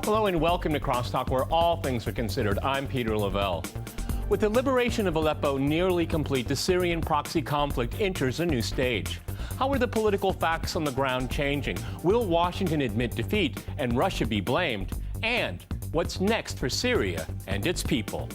Hello and welcome to CrossTalk, where all things are considered. I'm Peter Lavelle. With the liberation of Aleppo nearly complete, the Syrian proxy conflict enters a new stage. How are the political facts on the ground changing? Will Washington admit defeat and Russia be blamed? And what's next for Syria and its people?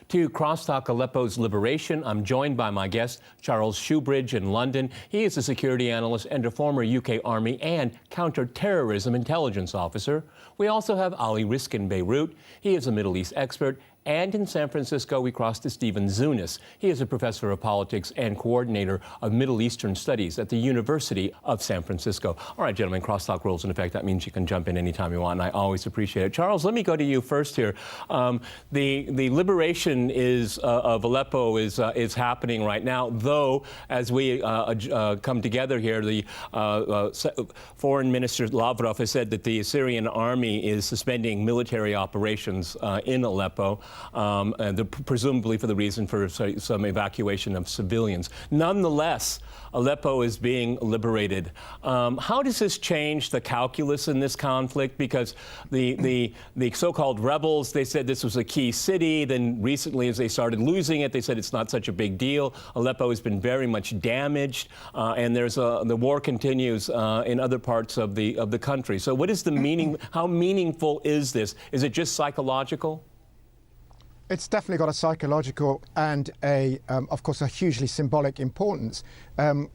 To CrossTalk Aleppo's liberation, I'm joined by my guest, Charles Shoebridge in London. He is a security analyst and a former UK Army and counterterrorism intelligence officer. We also have Rizk in Beirut. He is a Middle East expert. And in San Francisco, we cross to Stephen Zunes. He is a professor of politics and coordinator of Middle Eastern Studies at the University of San Francisco. All right, gentlemen, crosstalk rules in effect. That means you can jump in anytime you want, and I always appreciate it. Charles, let me go to you first here. The liberation of Aleppo is happening right now, though, as we come together here, the Foreign Minister Lavrov has said that the Syrian army is suspending military operations in Aleppo. Presumably for the reason for some evacuation of civilians. Nonetheless, Aleppo is being liberated. How does this change the calculus in this conflict? Because the so-called rebels, they said this was a key city. Then recently, as they started losing it, they said it's not such a big deal. Aleppo has been very much damaged, and the war continues in other parts of the country. So what is the meaning? How meaningful is this? Is it just psychological? It's definitely got a psychological and of course, a hugely symbolic importance.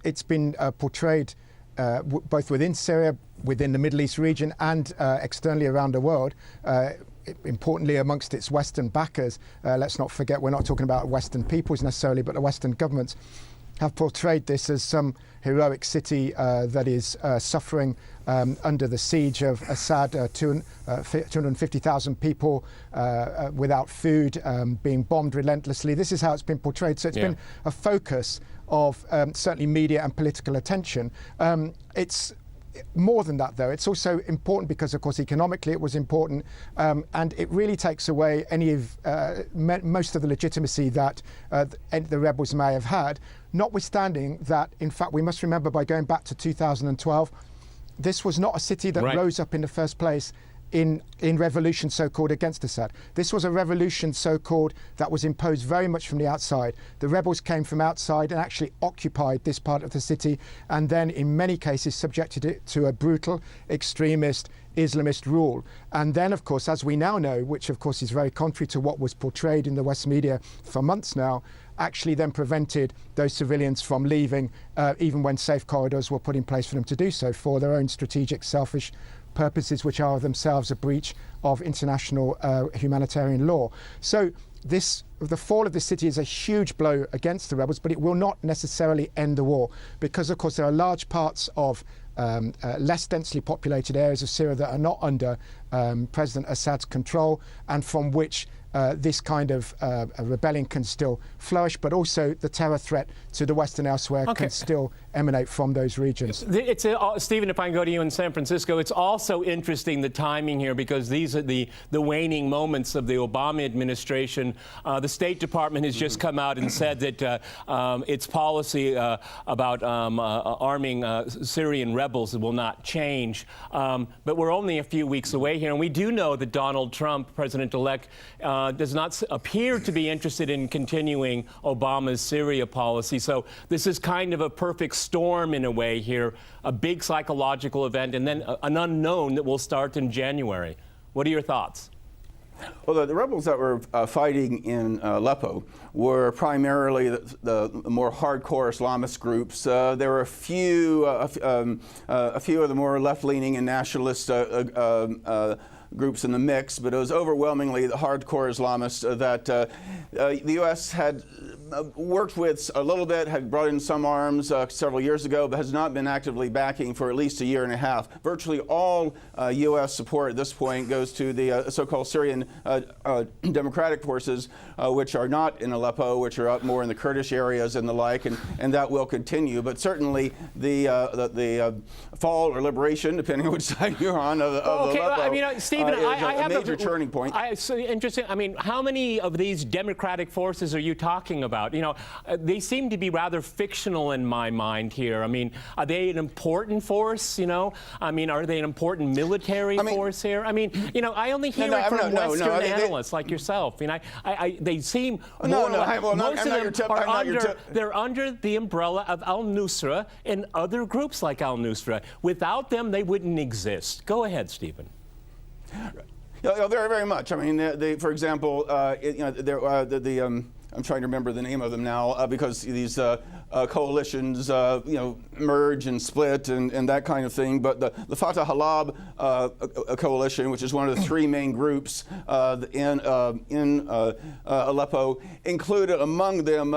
It's been portrayed both within Syria, within the Middle East region, and externally around the world. Importantly, amongst its Western backers, let's not forget we're not talking about Western peoples necessarily, but the Western governments have portrayed this as some heroic city that is suffering under the siege of Assad, 250,000 people without food, being bombed relentlessly. This is how it's been portrayed. So it's been a focus of certainly media and political attention. It's more than that, though. It's also important because, of course, economically it was important, and it really takes away any of most of the legitimacy that the rebels may have had, notwithstanding that, in fact, we must remember, by going back to 2012, this was not a city that rose up in the first place in revolution, so-called, against Assad. This was a revolution, so-called, that was imposed very much from the outside. The rebels came from outside and actually occupied this part of the city, and then in many cases subjected it to a brutal, extremist, Islamist rule. And then, of course, as we now know, which of course is very contrary to what was portrayed in the West media for months now, actually then prevented those civilians from leaving, even when safe corridors were put in place for them to do so, for their own strategic, selfish purposes, which are themselves a breach of international humanitarian law. So the fall of the city is a huge blow against the rebels, but it will not necessarily end the war, because, of course, there are large parts of less densely populated areas of Syria that are not under President Assad's control, and from which this kind of rebellion can still flourish, but also the terror threat to the West and elsewhere can still emanate from those regions. Stephen, if I can go to you in San Francisco, it's also interesting, the timing here, because these are the waning moments of the Obama administration. The State Department has just come out and said that its policy about arming Syrian rebels will not change. But we're only a few weeks away here, and we do know that Donald Trump, President-elect, does not appear to be interested in continuing Obama's Syria policy. So this is kind of a perfect storm in a way here, a big psychological event, and then an unknown that will start in January. What are your thoughts? Well, the rebels that were fighting in Aleppo were primarily the more hardcore Islamist groups. There were a few of the more left-leaning and nationalist groups in the mix, but it was overwhelmingly the hardcore Islamists that the U.S. had worked with a little bit, had brought in some arms several years ago, but has not been actively backing for at least a year and a half. Virtually all U.S. support at this point goes to the so-called Syrian democratic forces, which are not in Aleppo, which are up more in the Kurdish areas and the like, and that will continue. But certainly the fall or liberation, depending on which side you're on, of Aleppo, I mean, Stephen, I have a major turning point. So interesting. I mean, how many of these democratic forces are you talking about? about? You know, they seem to be rather fictional in my mind here. I mean, are they an important force? You know, I mean, are they an important military force here? I mean, you know, I only hear it from Western analysts like yourself. I mean, they seem most of them they're under the umbrella of al-Nusra and other groups like al-Nusra. Without them, they wouldn't exist. Go ahead, Stephen. Yeah, very, very much. I mean, for example, I'm trying to remember the name of them now because these coalitions, merge and split and that kind of thing. But the Fatah Halab coalition, which is one of the three main groups in Aleppo, included among them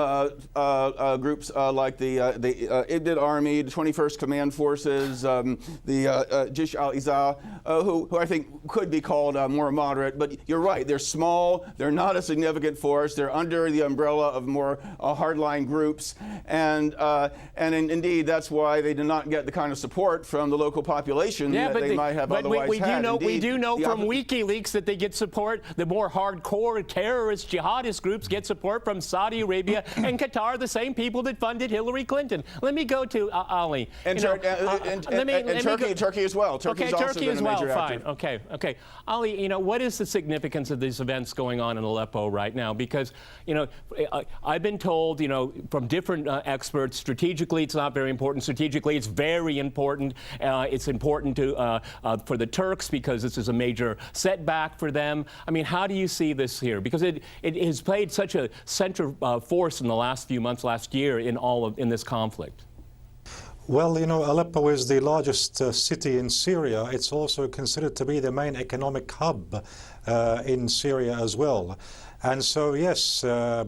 groups like the Idlib Army, the 21st Command Forces, the Jish al-Izah, who I think could be called more moderate. But you're right, they're small, they're not a significant force, they're under the umbrella of more hardline groups, and indeed that's why they did not get the kind of support from the local population that they might have otherwise had. We do know from WikiLeaks that they get support. The more hardcore terrorist jihadist groups get support from Saudi Arabia and Qatar, the same people that funded Hillary Clinton. Let me go to Ali. And Turkey as well. Turkey's also Turkey been as a well. major Fine. actor. Okay. Ali, what is the significance of these events going on in Aleppo right now? Because, I've been told, from different experts, strategically it's not very important. Strategically, it's very important. It's important for the Turks because this is a major setback for them. I mean, how do you see this here? Because it has played such a central force in the last few months, last year, in this conflict. Well, Aleppo is the largest city in Syria. It's also considered to be the main economic hub in Syria as well. And so, yes,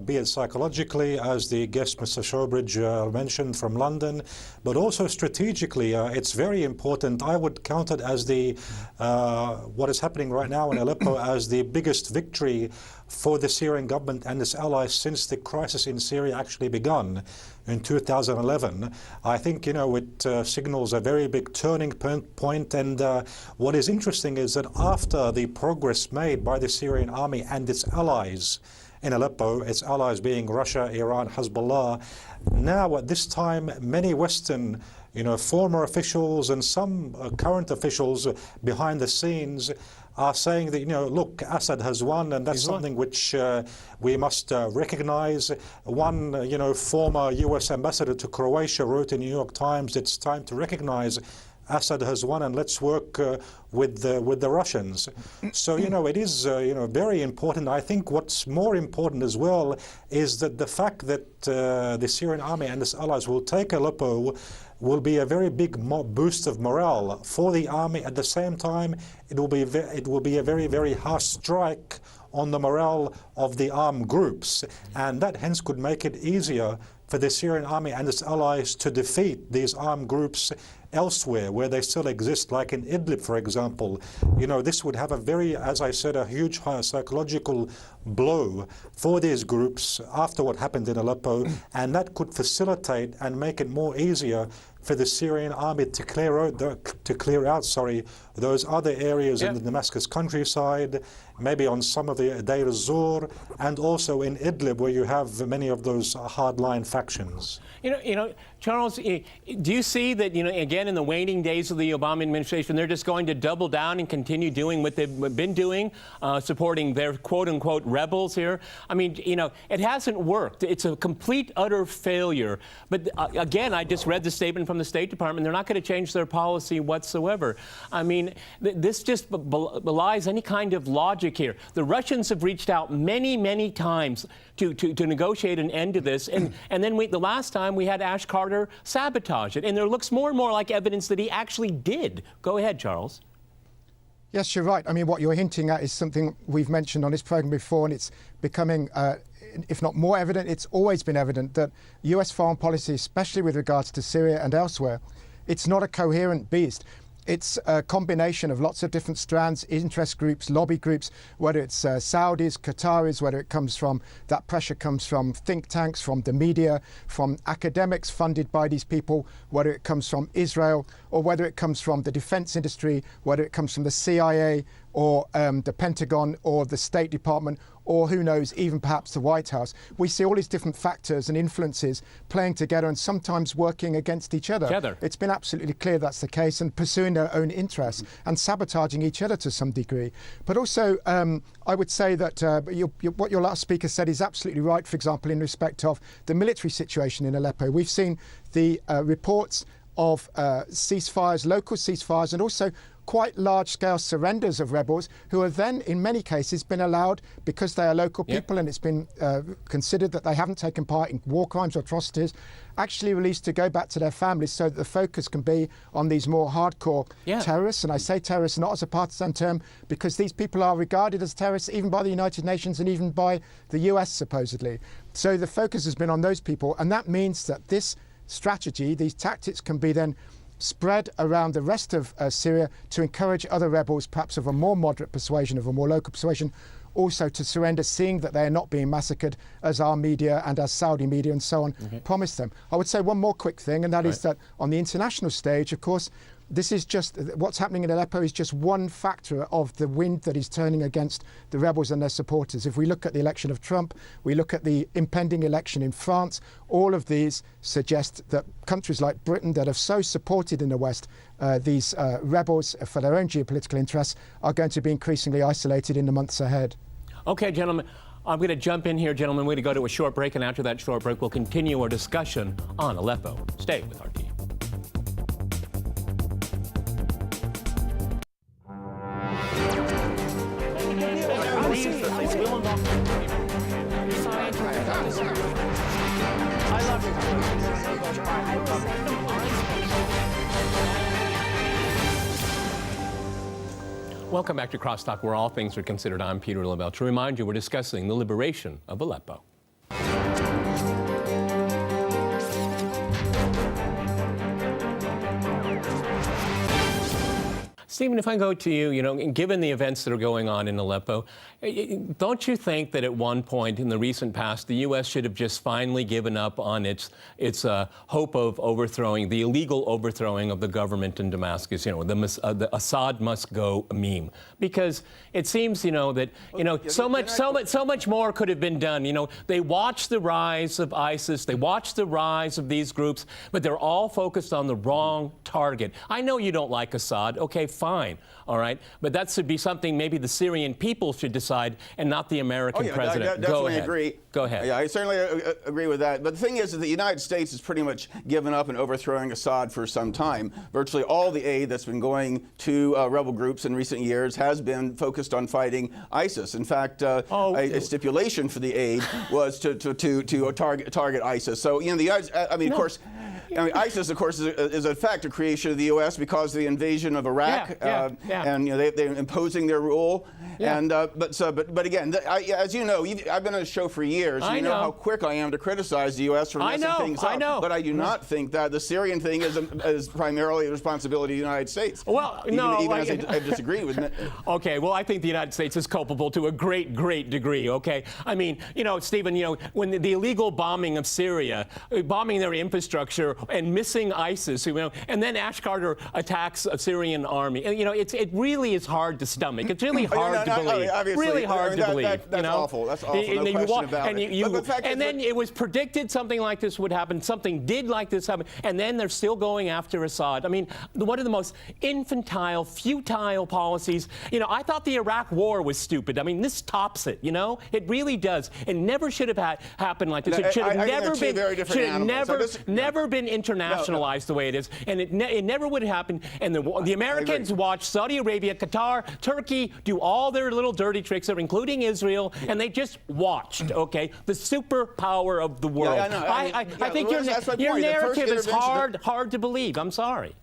be it psychologically, as the guest Mr. Shoebridge mentioned from London, but also strategically, it's very important. I would count it as what is happening right now in Aleppo as the biggest victory for the Syrian government and its allies since the crisis in Syria actually begun in 2011. I think, it signals a very big turning point. And what is interesting is that after the progress made by the Syrian army and its allies in Aleppo, its allies being Russia, Iran, Hezbollah, now at this time, many Western former officials and some current officials behind the scenes are saying that, look, Assad has won, and that's something which we must recognize. One, former U.S. ambassador to Croatia wrote in the New York Times, it's time to recognize Assad has won and let's work with the Russians. So, it is, very important. I think what's more important as well is that the fact that the Syrian army and its allies will take Aleppo will be a very big boost of morale for the army. At the same time, it will be a very, very harsh strike on the morale of the armed groups, and that hence could make it easier for the Syrian army and its allies to defeat these armed groups elsewhere where they still exist, like in Idlib, for example. This would have a very, as I said, a huge psychological blow for these groups after what happened in Aleppo, and that could facilitate and make it more easier for the Syrian army to clear out those other areas in the Damascus countryside, maybe on some of the Deir ez-Zor, and also in Idlib, where you have many of those hardline factions. Charles, do you see that, again, in the waning days of the Obama administration, they're just going to double down and continue doing what they've been doing, supporting their quote-unquote rebels here? I mean, it hasn't worked. It's a complete, utter failure. But again, I just read the statement from the State Department. They're not going to change their policy whatsoever. I mean, this just belies any kind of logic here. The Russians have reached out many, many times to negotiate an end to this. And then the last time we had Ash Carter sabotage it. And there looks more and more like evidence that he actually did. Go ahead, Charles. Yes, you're right. I mean, what you're hinting at is something we've mentioned on this program before, and it's becoming, if not more evident, it's always been evident that US foreign policy, especially with regards to Syria and elsewhere, it's not a coherent beast. It's a combination of lots of different strands, interest groups, lobby groups, whether it's Saudis, Qataris, whether it comes from, that pressure comes from think tanks, from the media, from academics funded by these people, whether it comes from Israel, or whether it comes from the defense industry, whether it comes from the CIA, or the Pentagon or the State Department, or who knows, even perhaps the White House. We see all these different factors and influences playing together and sometimes working against each other. It's been absolutely clear that's the case, and pursuing their own interests and sabotaging each other to some degree. But also, I would say that what your last speaker said is absolutely right, for example, in respect of the military situation in Aleppo. We've seen the reports of ceasefires, local ceasefires, and also quite large-scale surrenders of rebels who have then, in many cases, been allowed, because they are local people and it's been considered that they haven't taken part in war crimes or atrocities, actually released to go back to their families so that the focus can be on these more hardcore terrorists. And I say terrorists not as a partisan term, because these people are regarded as terrorists even by the United Nations and even by the US, supposedly. So the focus has been on those people, and that means that this strategy, these tactics, can be then spread around the rest of Syria to encourage other rebels, perhaps of a more moderate persuasion, of a more local persuasion, also to surrender, seeing that they are not being massacred as our media and as Saudi media and so on promise them. I would say one more quick thing, and that is that on the international stage, of course, this is just what's happening in Aleppo is just one factor of the wind that is turning against the rebels and their supporters. If we look at the election of Trump, we look at the impending election in France, all of these suggest that countries like Britain, that have so supported in the West these rebels for their own geopolitical interests, are going to be increasingly isolated in the months ahead. Okay, gentlemen, I'm going to jump in here, gentlemen. We're going to go to a short break, and after that short break, we'll continue our discussion on Aleppo. Stay with our team. Welcome back to CrossTalk, where all things are considered. I'm Peter Lavelle. To remind you, we're discussing the liberation of Aleppo. Stephen, if I go to you, given the events that are going on in Aleppo, don't you think that at one point in the recent past, the U.S. should have just finally given up on its hope of overthrowing, the illegal overthrowing of the government in Damascus, the Assad must go meme? Because it seems, that, so much more could have been done. They watched the rise of ISIS, they watched the rise of these groups, but they're all focused on the wrong target. I know you don't like Assad, okay, fine, all right, but that should be something maybe the Syrian people should decide and not the American president. I definitely agree. Go ahead. Yeah, I certainly agree with that. But the thing is that the United States has pretty much given up on overthrowing Assad for some time. Virtually all the aid that's been going to rebel groups in recent years has been focused on fighting ISIS. In fact, a stipulation for the aid was to target ISIS. So, the United, of course, ISIS, of course, is a fact a creation of the U.S. because of the invasion of Iraq, and they're imposing their rule. And but again, as you know, I've been on a show for years. You know how quick I am to criticize the U.S. for messing things up. But I do not think that the Syrian thing is primarily the responsibility of the United States. Well, even as I disagree with it. Okay, well, I think the United States is culpable to a great, great degree. Okay, I mean, Stephen, when the illegal bombing of Syria, bombing their infrastructure and missing ISIS, and then Ash Carter attacks a Syrian army. It really is hard to stomach. It's really hard to believe. Really hard to believe. That's awful. That's awful. No question about it. And then it was predicted something like this would happen. Something did like this happen. And then they're still going after Assad. I mean, one of the most infantile, futile policies. I thought the Iraq War was stupid. I mean, this tops it. It really does. It never should have happened like this. It should have never been internationalized the way it is. And it never would have happened. And the Americans watched Saudi Arabia, Qatar, Turkey do all their little dirty tricks, including Israel, and they just watched, okay? The superpower of the world. I think your narrative is hard to believe. I'm sorry.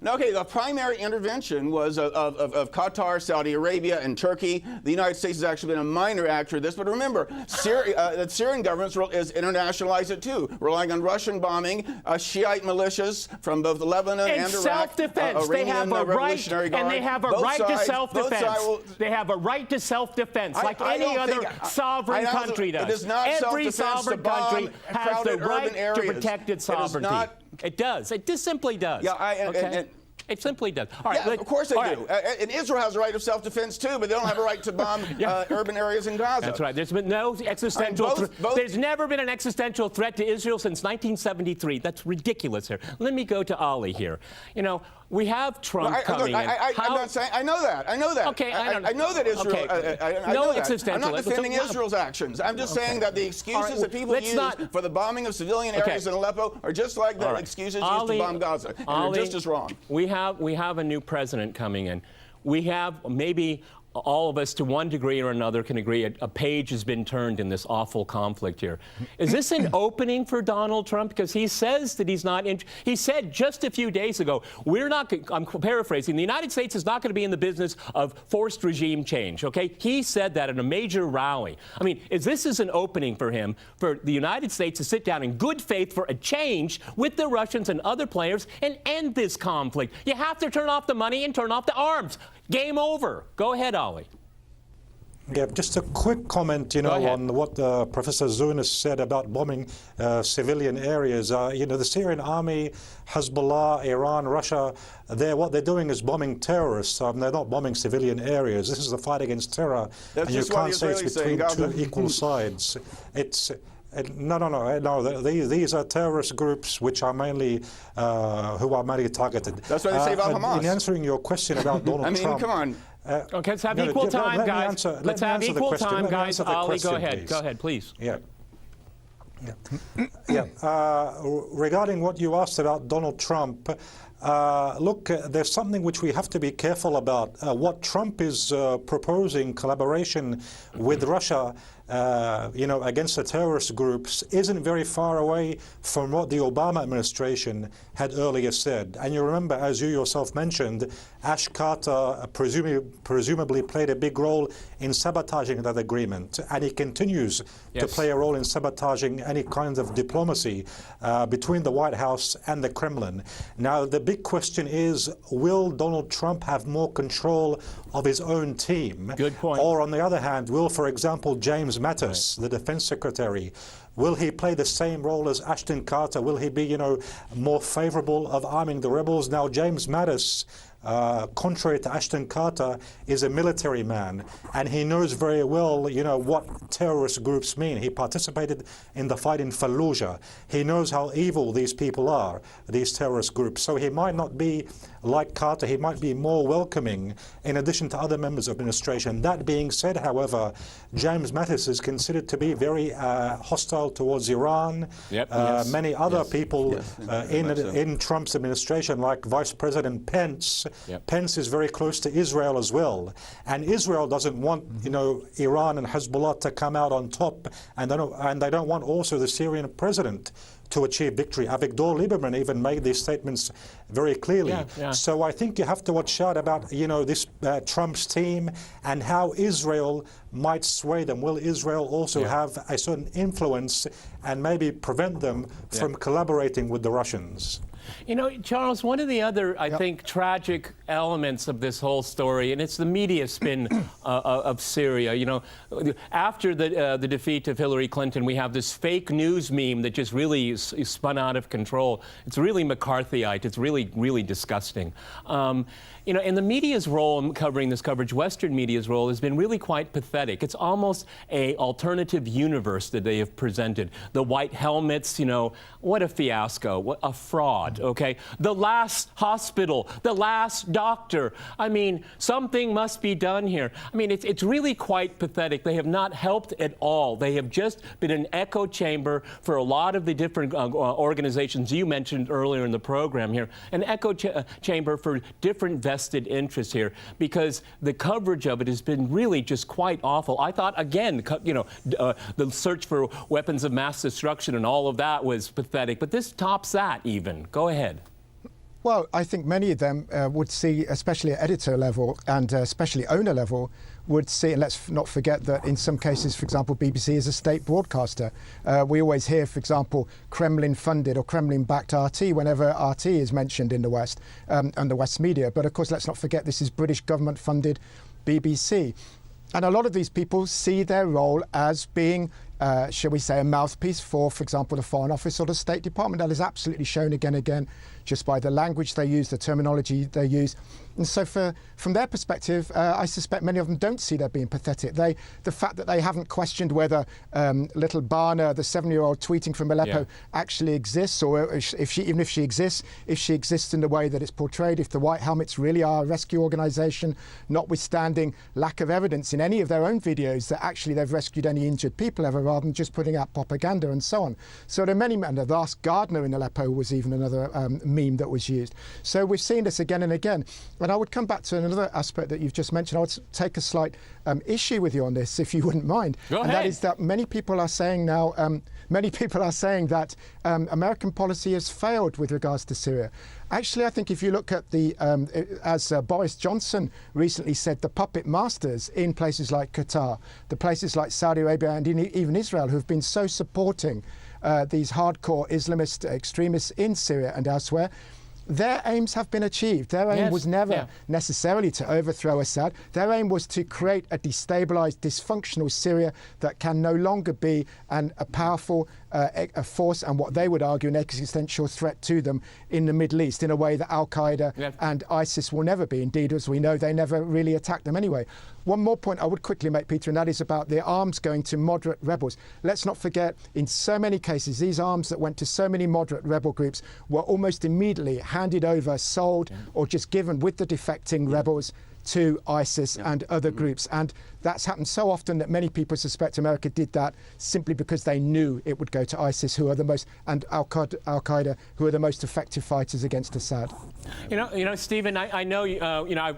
Okay, the primary intervention was of Qatar, Saudi Arabia, and Turkey. The United States has actually been a minor actor in this. But remember, the Syrian government is internationalized it too, relying on Russian bombing, Shiite militias from both Lebanon and Iraq. Self-defense. They have a right, and they have a right to self-defense. They have a right to self-defense, like any other sovereign country does. It is not Every sovereign country has the right to protect its sovereignty. It does. It just simply does. Yeah, It simply does. All right, yeah, of course they do. And Israel has a right of self-defense too, but they don't have a right to bomb urban areas in Gaza. That's right. There's been no existential there's never been an existential threat to Israel since 1973. That's ridiculous here. Let me go to Ali here. You know, we have Trump coming in. I'm not saying, I know that. Okay, I know that Israel. Okay. I No know that. existential. I'm not defending Israel's actions. I'm just saying that the excuses that people use for the bombing of civilian areas in Aleppo are just like the excuses used to bomb Gaza. And they're just as wrong. We have a new president coming in. We have maybe all of us, to one degree or another, can agree a page has been turned in this awful conflict here. Is this an opening for Donald Trump? Because he says that he's not. He said just a few days ago, we're not. I'm paraphrasing. The United States is not going to be in the business of forced regime change. Okay, he said that at a major rally. I mean, is this an opening for him, for the United States to sit down in good faith for a change with the Russians and other players and end this conflict? You have to turn off the money and turn off the arms. Game over. Go ahead, Ollie. Yeah, just a quick comment, on what Professor Zunes said about bombing civilian areas. The Syrian army, Hezbollah, Iran, Russia, what they're doing is bombing terrorists. They're not bombing civilian areas. This is the fight against terror. That's and you can't say it's between two equal sides. It's no. These are terrorist groups which are mainly who are mainly targeted. That's what they say about Hamas. In answering your question about Donald Trump, come on. Okay, let's have equal time, guys. Let's have equal time, guys. Ali, go ahead. Go ahead, please. Regarding what you asked about Donald Trump, look, there's something which we have to be careful about. What Trump is proposing, collaboration with Russia, against the terrorist groups, isn't very far away from what the Obama administration had earlier said. And you remember, as you yourself mentioned, Ash Carter presumably played a big role in sabotaging that agreement, and he continues to play a role in sabotaging any kind of diplomacy between the White House and the Kremlin. Now, the big question is, will Donald Trump have more control of his own team? Good point. Or, on the other hand, will, for example, James Mattis, the Defense Secretary, will he play the same role as Ashton Carter? Will he be, more favorable of arming the rebels? Now, James Mattis, contrary to Ashton Carter, is a military man, and he knows very well, what terrorist groups mean. He participated in the fight in Fallujah. He knows how evil these people are, these terrorist groups. So he might not be like Carter. He might be more welcoming, in addition to other members of administration. That being said, however, James Mattis is considered to be very hostile towards Iran. Many other people in Trump's administration, like Vice President Pence. Pence is very close to Israel as well, and Israel doesn't want Iran and Hezbollah to come out on top, and they don't want also the Syrian president to achieve victory. Avigdor Lieberman even made these statements very clearly. So I think you have to watch out about this Trump's team and how Israel might sway them. Will Israel also have a certain influence and maybe prevent them from collaborating with the Russians? Charles, one of the other, I think, tragic elements of this whole story, and it's the media spin of Syria. After the defeat of Hillary Clinton, we have this fake news meme that just really is spun out of control. It's really McCarthyite. It's really, really disgusting. And the media's role in covering this coverage, Western media's role, has been really quite pathetic. It's almost an alternative universe that they have presented. The white helmets, what a fiasco, what a fraud, okay? The last hospital, the last doctor. I mean, something must be done here. I mean, it's really quite pathetic. They have not helped at all. They have just been an echo chamber for a lot of the different organizations you mentioned earlier in the program here, an echo chamber for different vested interests here, because the coverage of it has been really just quite awful. I thought, again, the search for weapons of mass destruction and all of that was pathetic, but this tops that even. Go ahead. Well, I think many of them would see, especially at editor level and especially owner level, would see, and let's not forget that in some cases, for example, BBC is a state broadcaster. We always hear, for example, Kremlin-funded or Kremlin-backed RT whenever RT is mentioned in the West and the West media. But of course, let's not forget this is British government-funded BBC. And a lot of these people see their role as being shall we say, a mouthpiece for example, the Foreign Office or the State Department. That is absolutely shown again and again, just by the language they use, the terminology they use. And so from their perspective, I suspect many of them don't see they're being pathetic. The fact that they haven't questioned whether little Bana, the 7-year-old tweeting from Aleppo, actually exists, or even if she exists in the way that it's portrayed, if the White Helmets really are a rescue organisation, notwithstanding lack of evidence in any of their own videos that actually they've rescued any injured people ever, rather than just putting out propaganda and so on. So there are many, and the last gardener in Aleppo was even another meme that was used. So we've seen this again and again. And I would come back to another aspect that you've just mentioned. I would take a slight issue with you on this, if you wouldn't mind. Go ahead. And that is that many people are saying now, that American policy has failed with regards to Syria. Actually, I think if you look at as Boris Johnson recently said, the puppet masters in places like Qatar, the places like Saudi Arabia and even Israel, who have been so supporting these hardcore Islamist extremists in Syria and elsewhere, their aims have been achieved. Their aim was never necessarily to overthrow Assad. Their aim was to create a destabilized, dysfunctional Syria that can no longer be a powerful a force and what they would argue an existential threat to them in the Middle East, in a way that Al-Qaeda and ISIS will never be. Indeed, as we know, they never really attacked them anyway. One more point I would quickly make, Peter, and that is about the arms going to moderate rebels. Let's not forget, in so many cases, these arms that went to so many moderate rebel groups were almost immediately handed over, sold, or just given with the defecting rebels to ISIS and other groups. And that's happened so often that many people suspect America did that simply because they knew it would go to ISIS, who are the most, and Al-Qaeda, who are the most effective fighters against Assad. You know, Stephen, I know,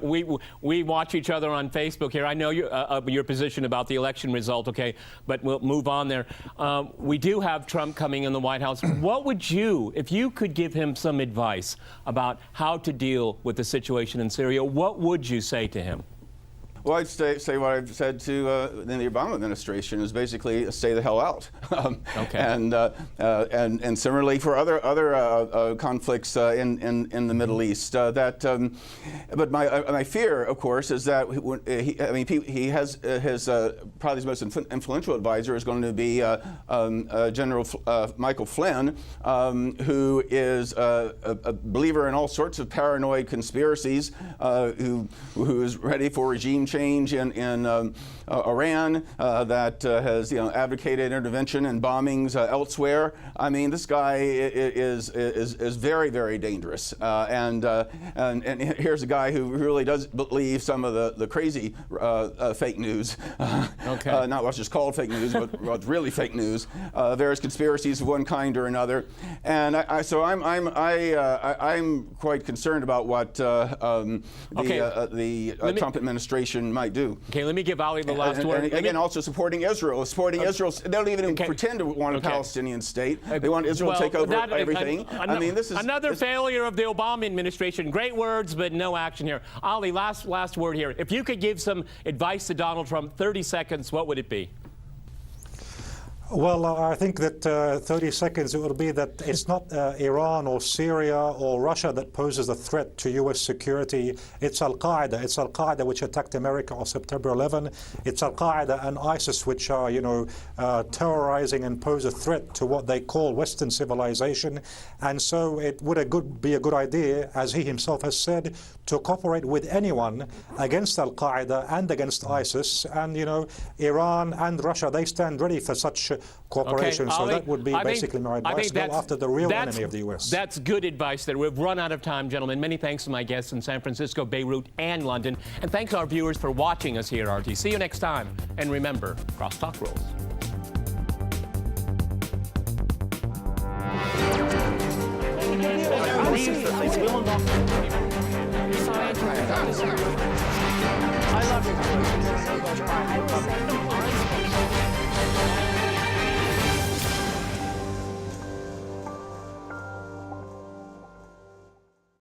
we watch each other on Facebook here. I know your position about the election result, okay, but we'll move on there. We do have Trump coming in the White House. What would you, if you could give him some advice about how to deal with the situation in Syria, what would you say to him? Well, I'd say what I've said to the Obama administration is basically stay the hell out. And similarly for other conflicts in the Middle East. But my fear, of course, is that he has his probably his most influential advisor is going to be General Michael Flynn, who is a believer in all sorts of paranoid conspiracies, who is ready for regime change in Iran, that has advocated intervention and bombings elsewhere. I mean, this guy is very, very dangerous. And here's a guy who really does believe some of the crazy fake news. Not what's just called fake news, but what's really fake news. Various conspiracies of one kind or another. And I'm quite concerned about what the Trump administration might do. Okay, let me give Ali the last word. And again, also supporting Israel. Israel. They don't even pretend to want a Palestinian state. They want Israel to take over everything. I mean, this is another failure of the Obama administration. Great words, but no action here. Ali, last word here. If you could give some advice to Donald Trump, 30 seconds, what would it be? Well, I think that 30 seconds, it would be that it's not Iran or Syria or Russia that poses a threat to U.S. security. It's Al-Qaeda. It's Al-Qaeda which attacked America on September 11. It's Al-Qaeda and ISIS which are, terrorizing and pose a threat to what they call Western civilization. And so it would be a good idea, as he himself has said, to cooperate with anyone against Al-Qaeda and against ISIS. And, Iran and Russia, they stand ready for such cooperation. Okay, so Ali, that would be basically my advice. Go after the real enemy of the U.S. That's good advice there. We've run out of time, gentlemen. Many thanks to my guests in San Francisco, Beirut, and London. And thanks to our viewers for watching us here at RT. See you next time. And remember, CrossTalk rules. I love it.